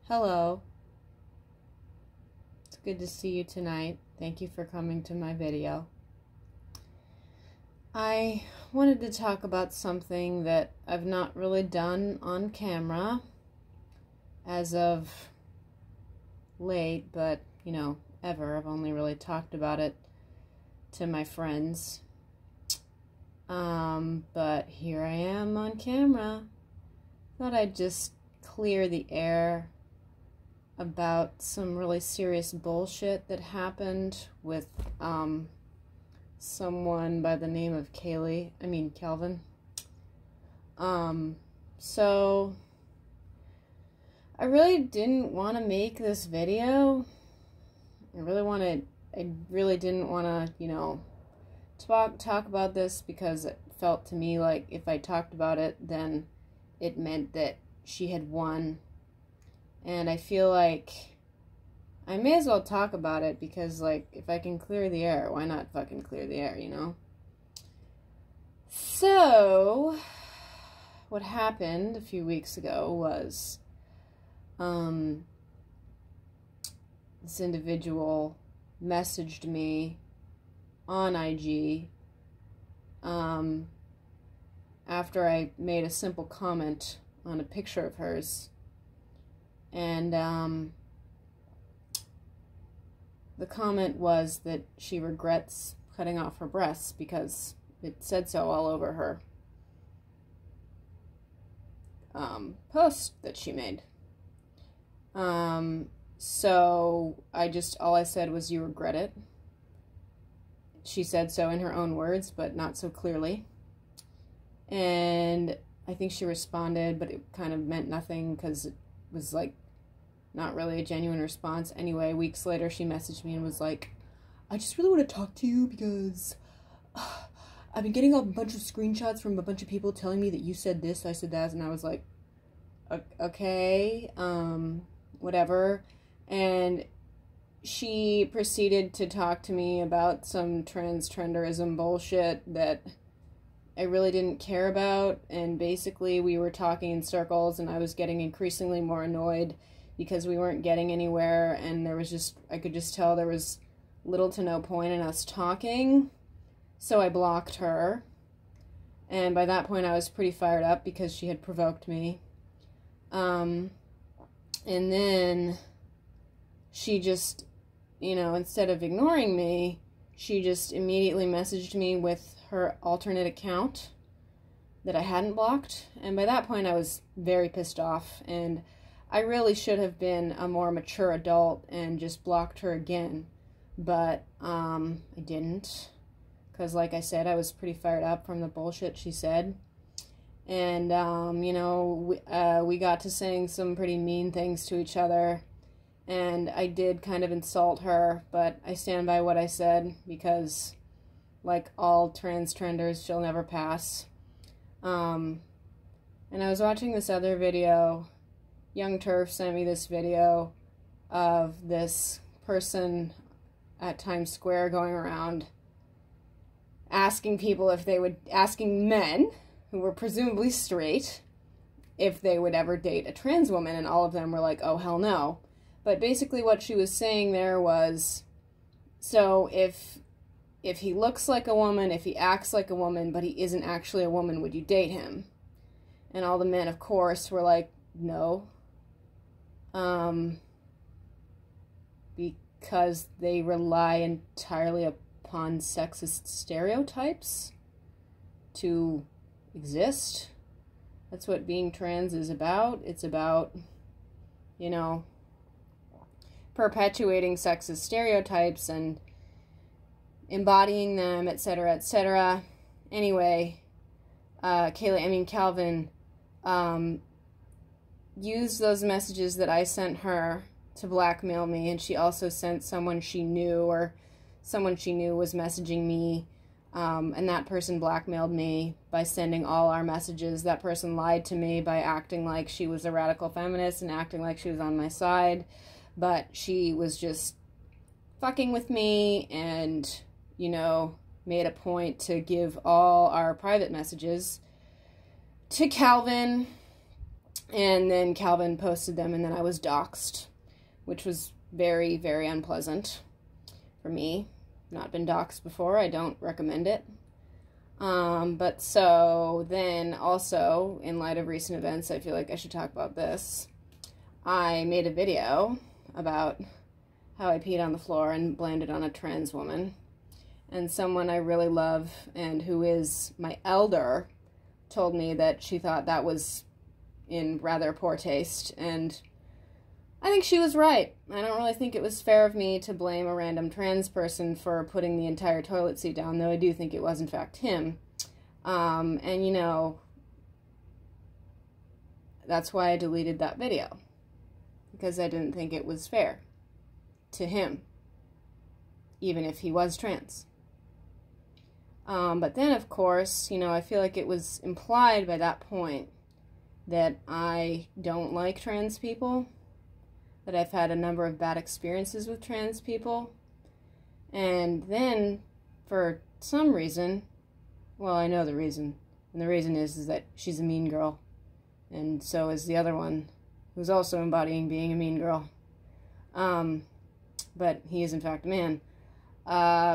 Hello. It's good to see you tonight. Thank you for coming to my video. I wanted to talk about something that I've not really done on camera as of late, but, ever. I've only really talked about it to my friends. But here I am on camera. Thought I'd just clear the air about some really serious bullshit that happened with someone by the name of Calvin. So I really didn't want to make this video. I really didn't want to, talk about this because it felt to me like if I talked about it, then it meant that she had won. And I feel like I may as well talk about it because, if I can clear the air, why not fucking clear the air, So, what happened a few weeks ago was, this individual messaged me on IG, after I made a simple comment on a picture of hers. And the comment was that she regrets cutting off her breasts because it said so all over her post that she made. So all I said was, "You regret it." She said so in her own words, but not so clearly. And I think she responded, but it kind of meant nothing because it was not really a genuine response. Anyway, weeks later, she messaged me and was like, "I just really want to talk to you because I've been getting a bunch of screenshots from a bunch of people telling me that you said this, I said that," and I was like, "Okay, whatever." And she proceeded to talk to me about some transgenderism bullshit that I really didn't care about, and basically we were talking in circles, and I was getting increasingly more annoyed because we weren't getting anywhere, and I could just tell there was little to no point in us talking, so I blocked her. And by that point I was pretty fired up because she had provoked me. And then she just, instead of ignoring me, she just immediately messaged me with her alternate account that I hadn't blocked, and by that point I was very pissed off, and I really should have been a more mature adult and just blocked her again, but I didn't, because like I said, I was pretty fired up from the bullshit she said, and we got to saying some pretty mean things to each other, and I did kind of insult her, but I stand by what I said because, like all transgenders, she'll never pass. And I was watching this other video. Young Turf sent me this video of this person at Times Square going around asking men who were presumably straight if they would ever date a trans woman, and all of them were like, "Oh, hell no." But basically what she was saying there was, so if he looks like a woman, if he acts like a woman, but he isn't actually a woman, would you date him? And all the men, of course, were like, "No." Because they rely entirely upon sexist stereotypes to exist. That's what being trans is about. It's about, perpetuating sexist stereotypes and embodying them, etc., etc. Anyway, Calvin used those messages that I sent her to blackmail me, and she also sent someone she knew was messaging me, and that person blackmailed me by sending all our messages. That person lied to me by acting like she was a radical feminist and acting like she was on my side, but she was just fucking with me and, made a point to give all our private messages to Calvin. And then Calvin posted them, and then I was doxxed, which was very, very unpleasant for me. Not been doxxed before. I don't recommend it. But so then also, in light of recent events, I feel like I should talk about this. I made a video about how I peed on the floor and blamed it on a trans woman. And someone I really love and who is my elder told me that she thought that was in rather poor taste, and I think she was right. I don't really think it was fair of me to blame a random trans person for putting the entire toilet seat down, though I do think it was in fact him. And you know, that's why I deleted that video, because I didn't think it was fair to him, even if he was trans. But then, of course, you know, I feel like it was implied by that point that I don't like trans people, that I've had a number of bad experiences with trans people, and then, for some reason, well, I know the reason, and the reason is that she's a mean girl, and so is the other one, who's also embodying being a mean girl, but he is in fact a man,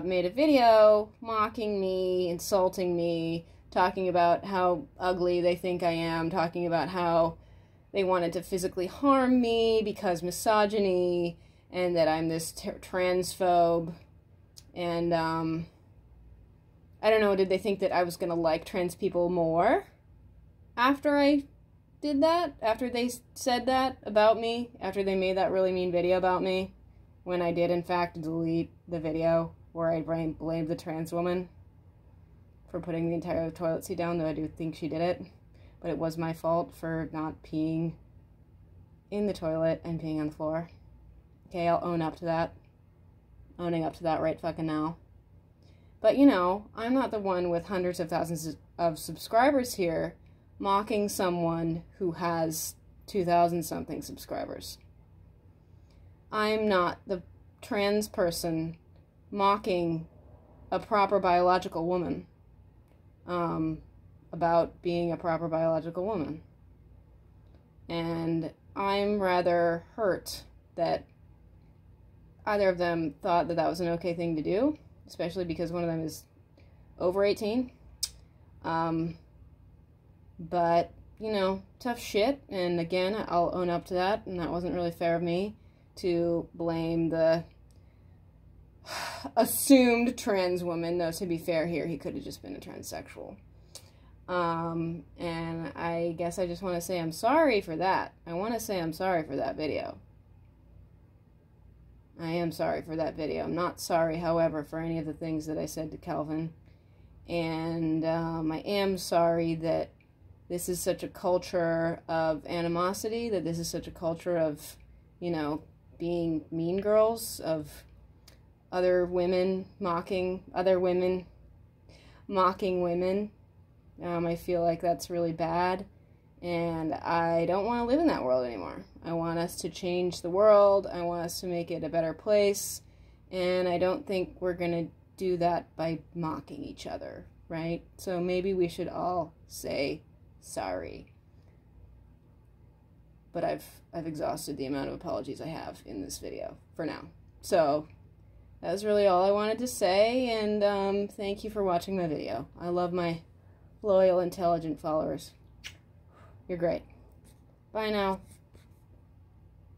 made a video mocking me, insulting me, talking about how ugly they think I am, talking about how they wanted to physically harm me because misogyny, and that I'm this transphobe, and, I don't know, did they think that I was going to like trans people more after I did that? After they said that about me? After they made that really mean video about me? When I did, in fact, delete the video where I blamed the trans woman for putting the entire toilet seat down, though I do think she did it. But it was my fault for not peeing in the toilet and peeing on the floor. Okay, I'll own up to that. Owning up to that right fucking now. But, you know, I'm not the one with hundreds of thousands of subscribers here mocking someone who has 2,000-something subscribers. I'm not the trans person mocking a proper biological woman about being a proper biological woman. And I'm rather hurt that either of them thought that that was an okay thing to do, especially because one of them is over 18. But, you know, tough shit, and again, I'll own up to that, and that wasn't really fair of me to blame the assumed trans woman, though to be fair here, he could have just been a transsexual. And I guess I just want to say I'm sorry for that. I want to say I'm sorry for that video. I am sorry for that video. I'm not sorry, however, for any of the things that I said to Calvin. And I am sorry that this is such a culture of animosity, that this is such a culture of, you know, being mean girls, of other women mocking women. I feel like that's really bad, and I don't want to live in that world anymore. I want us to change the world. I want us to make it a better place, and I don't think we're going to do that by mocking each other, right? So maybe we should all say sorry. But I've exhausted the amount of apologies I have in this video for now. So that was really all I wanted to say, and thank you for watching my video. I love my loyal, intelligent followers. You're great. Bye now.